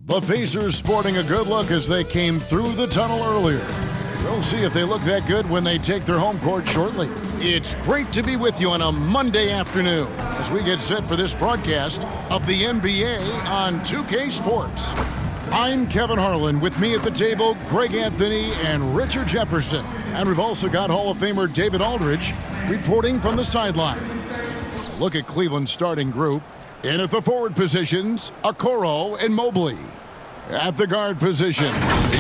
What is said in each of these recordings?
The Pacers sporting a good look as they came through the tunnel earlier. We'll see if they look that good when they take their home court shortly. It's great to be with you on a Monday afternoon as we get set for this broadcast of the NBA on 2K Sports. I'm Kevin Harlan. With me at the table, Greg Anthony and Richard Jefferson. And we've also got Hall of Famer David Aldridge reporting from the sidelines. Look at Cleveland's starting group. In at the forward positions, Okoro and Mobley. At the guard position,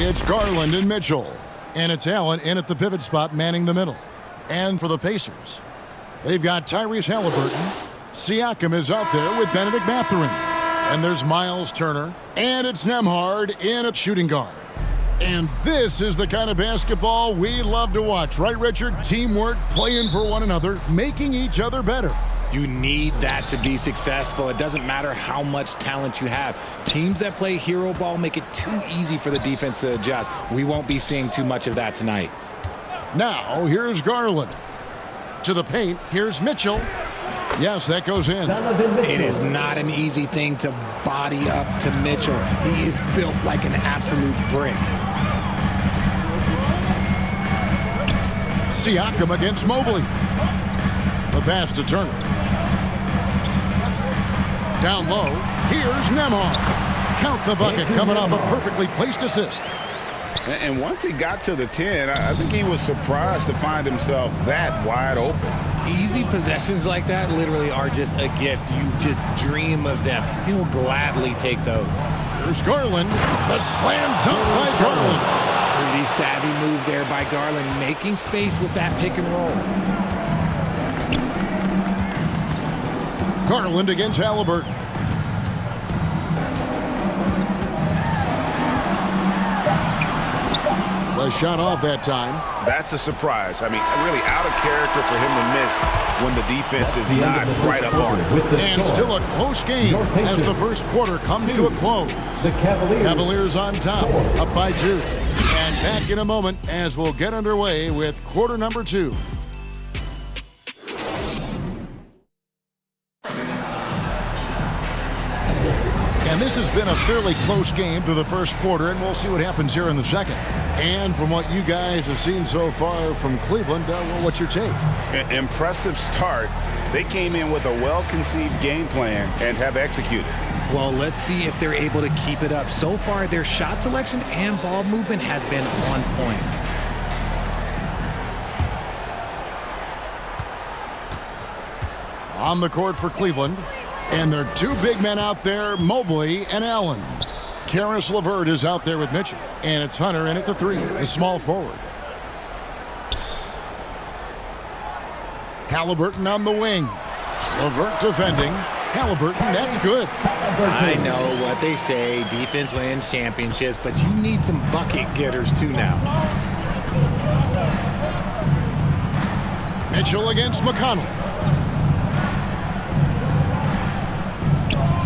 it's Garland and Mitchell. And it's Allen in at the pivot spot manning the middle. And for the Pacers, they've got Tyrese Halliburton. Siakam is out there with Benedict Mathurin. And there's Miles Turner. And it's Nembhard in at shooting guard. And this is the kind of basketball we love to watch, right, Richard? Teamwork, playing for one another, making each other better. You need that to be successful. It doesn't matter how much talent you have. Teams that play hero ball make it too easy for the defense to adjust. We won't be seeing too much of that tonight. Now, here's Garland. To the paint, here's Mitchell. Yes, that goes in. It is not an easy thing to body up to Mitchell. He is built like an absolute brick. Siakam against Mobley. The pass to Turner. Down low, here's Nembhard. Count the bucket coming off a perfectly placed assist. And once he got to the 10, I think he was surprised to find himself that wide open. Easy possessions like that literally are just a gift. You just dream of them. He'll gladly take those. Here's Garland. The slam dunk by Garland. Pretty savvy move there by Garland, making space with that pick and roll. Garland against Halliburton. The shot off that time. That's a surprise. I mean, really out of character for him to miss when the defense is not right up on it. And still a close game as the first quarter comes to a close. The Cavaliers on top, up by 2. And back in a moment as we'll get underway with quarter number 2. And this has been a fairly close game through the first quarter, and we'll see what happens here in the second. And from what you guys have seen so far from Cleveland, what's your take? Impressive start. They came in with a well-conceived game plan and have executed. Well, let's see if they're able to keep it up. So far, their shot selection and ball movement has been on point. On the court for Cleveland. And there are 2 big men out there, Mobley and Allen. Caris LeVert is out there with Mitchell. And it's Hunter in at the 3, the small forward. Halliburton on the wing. LeVert defending. Halliburton, that's good. I know what they say, defense wins championships, but you need some bucket getters too now. Mitchell against McConnell.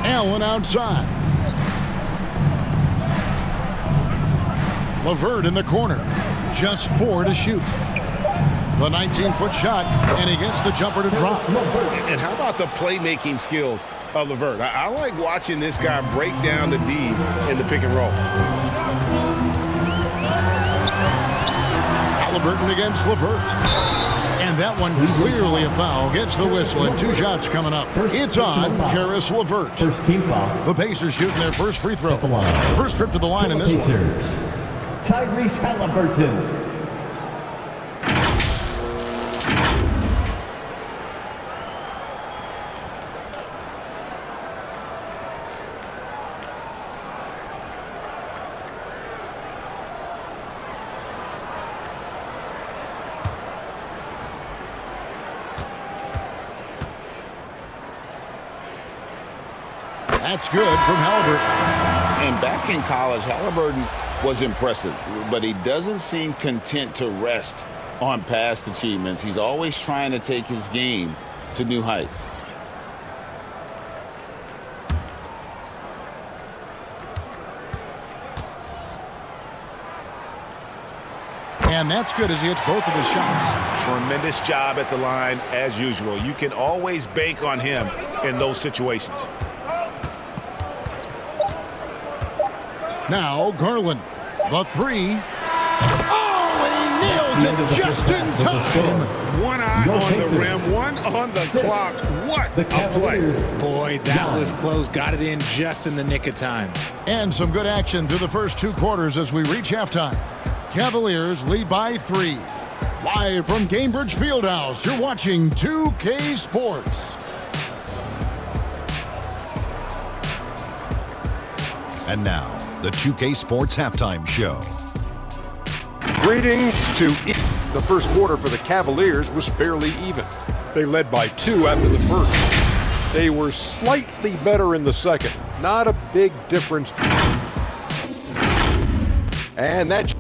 Allen outside. LeVert in the corner. Just 4 to shoot. The 19-foot shot, and he gets the jumper to drop. And how about the playmaking skills of LeVert? I like watching this guy break down the D in the pick and roll. Halliburton against LeVert. And that one clearly a foul. Gets the whistle, and 2 shots coming up. It's on Caris LeVert. First team foul. The Pacers shooting their first free throw. First trip to the line in this one. Tyrese Halliburton. That's good from Halliburton. And back in college, Halliburton was impressive, but he doesn't seem content to rest on past achievements. He's always trying to take his game to new heights. And that's good as he hits both of his shots. Tremendous job at the line as usual. You can always bank on him in those situations. Now Garland, the three. Oh, he nails it just in time. One eye on the rim, one on the clock. What a play. Boy, that was close. Got it in just in the nick of time. And some good action through the first 2 quarters as we reach halftime. Cavaliers lead by 3. Live from Gainbridge Fieldhouse, you're watching 2K Sports. And now, the 2K Sports Halftime Show. Greetings to the first quarter for the Cavaliers was fairly even. They led by 2 after the first. They were slightly better in the second. Not a big difference. And that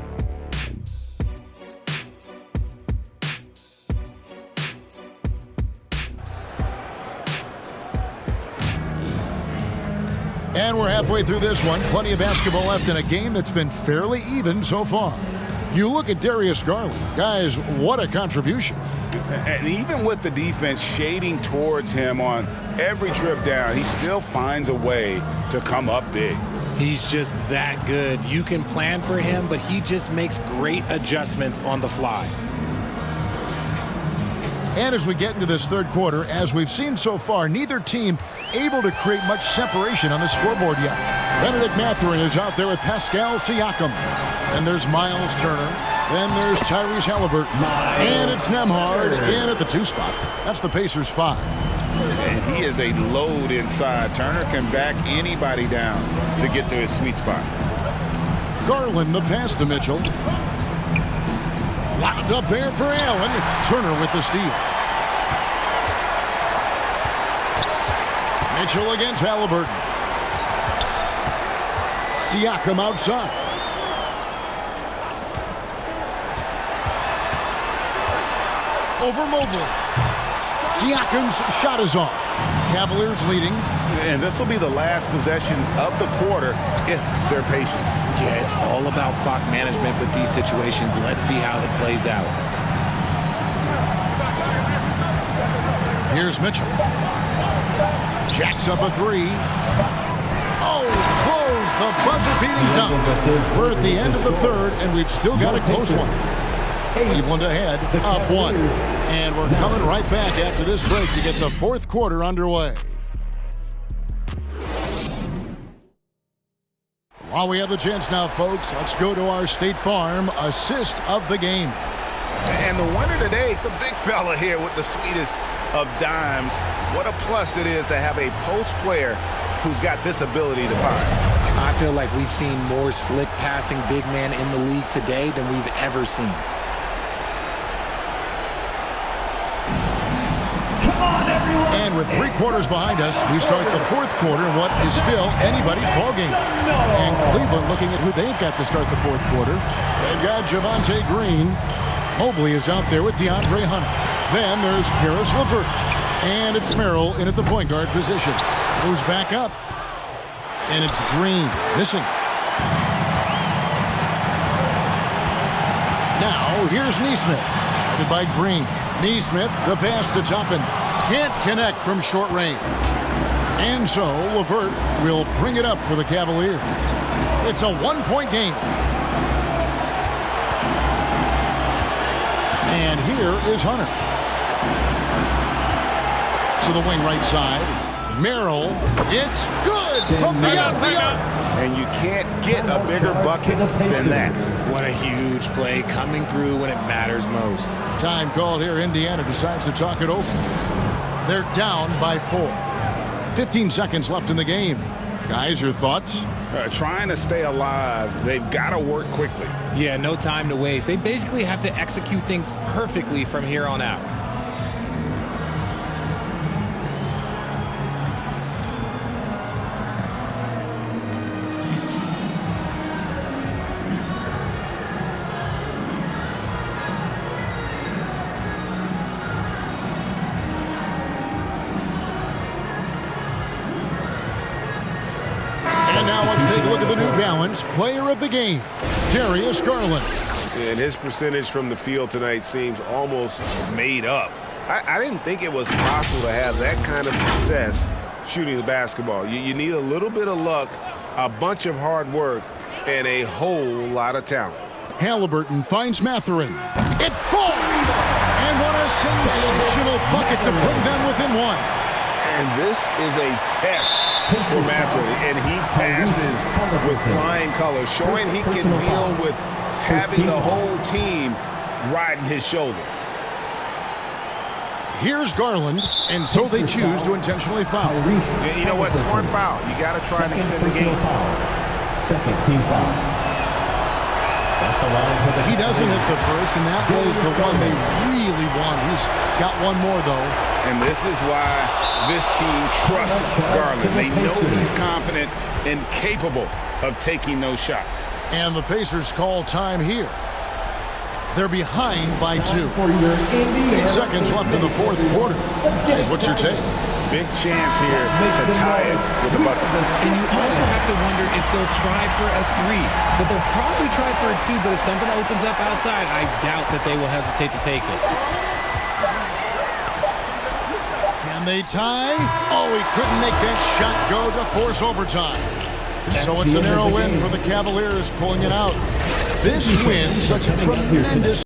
And we're halfway through this one. Plenty of basketball left in a game that's been fairly even so far. You look at Darius Garland. Guys, what a contribution. And even with the defense shading towards him on every trip down, he still finds a way to come up big. He's just that good. You can plan for him, but he just makes great adjustments on the fly. And as we get into this third quarter, as we've seen so far, neither team able to create much separation on the scoreboard yet. Benedict Mathurin is out there with Pascal Siakam. And there's Miles Turner. Then there's Tyrese Halliburton. And it's Nembhard in at the 2 spot. That's the Pacers' 5. And he is a load inside. Turner can back anybody down to get to his sweet spot. Garland, the pass to Mitchell. Lobbed up there for Allen. Turner with the steal. Mitchell against Halliburton. Siakam outside. Over Mobley. Siakam's shot is off. Cavaliers leading. And this will be the last possession of the quarter if they're patient. Yeah, it's all about clock management with these situations. Let's see how it plays out. Here's Mitchell. Jacks up a 3. Oh, close the buzzer-beating dunk. We're at the end of the third, and we've still got a close one. Cleveland ahead, up 1. And we're coming right back after this break to get the fourth quarter underway. While we have the chance now, folks, let's go to our State Farm assist of the game. And the winner today, the big fella here with the sweetest of dimes. What a plus it is to have a post player who's got this ability to find. I feel like we've seen more slick passing big man in the league today than we've ever seen. And with 3 quarters behind us, we start the fourth quarter in what is still anybody's ballgame. And Cleveland looking at who they've got to start the fourth quarter. They've got Javonte Green. Mobley is out there with DeAndre Hunter. Then there's Karis LeVert. And it's Merrill in at the point guard position. Goes back up. And it's Green missing. Now here's Nesmith. Guarded by Green. Nesmith, the pass to Toppin. Can't connect from short range. And so LeVert will bring it up for the Cavaliers. It's a 1-point game. And here is Hunter. To the wing right side. Merrill. It's good from beyond the arc. And you can't get a bigger bucket than that. What a huge play coming through when it matters most. Time called here. Indiana decides to talk it over. They're down by 4. 15 seconds left in the game. Guys, your thoughts? Trying to stay alive, they've got to work quickly. Yeah, no time to waste. They basically have to execute things perfectly from here on out. And now let's take a look at the New Balance player of the game, Darius Garland. And his percentage from the field tonight seems almost made up. I didn't think it was possible to have that kind of success shooting the basketball. You need a little bit of luck, a bunch of hard work, and a whole lot of talent. Halliburton finds Mathurin. It falls! And what a sensational bucket to bring them within one. And this is a test for Mathurin, and he passes with flying colors, showing he can deal with having the whole team riding his shoulders. Here's Garland, and so they choose to intentionally foul. You know what? Smart foul. You got to try and extend the game. Second team foul. He doesn't hit the first, and that was the one they really want. He's got one more, though. And this is why this team trusts Garland. They know he's confident and capable of taking those shots. And the Pacers call time here. They're behind by 2. 8 seconds left in the fourth quarter. Guys, what's your take? Big chance here to tie it with the bucket. And you also have to wonder if they'll try for a 3. But they'll probably try for a 2. But if something opens up outside, I doubt that they will hesitate to take it. Can they tie? Oh, he couldn't make that shot go to force overtime. So it's a narrow win for the Cavaliers, pulling it out. This win, such a tremendous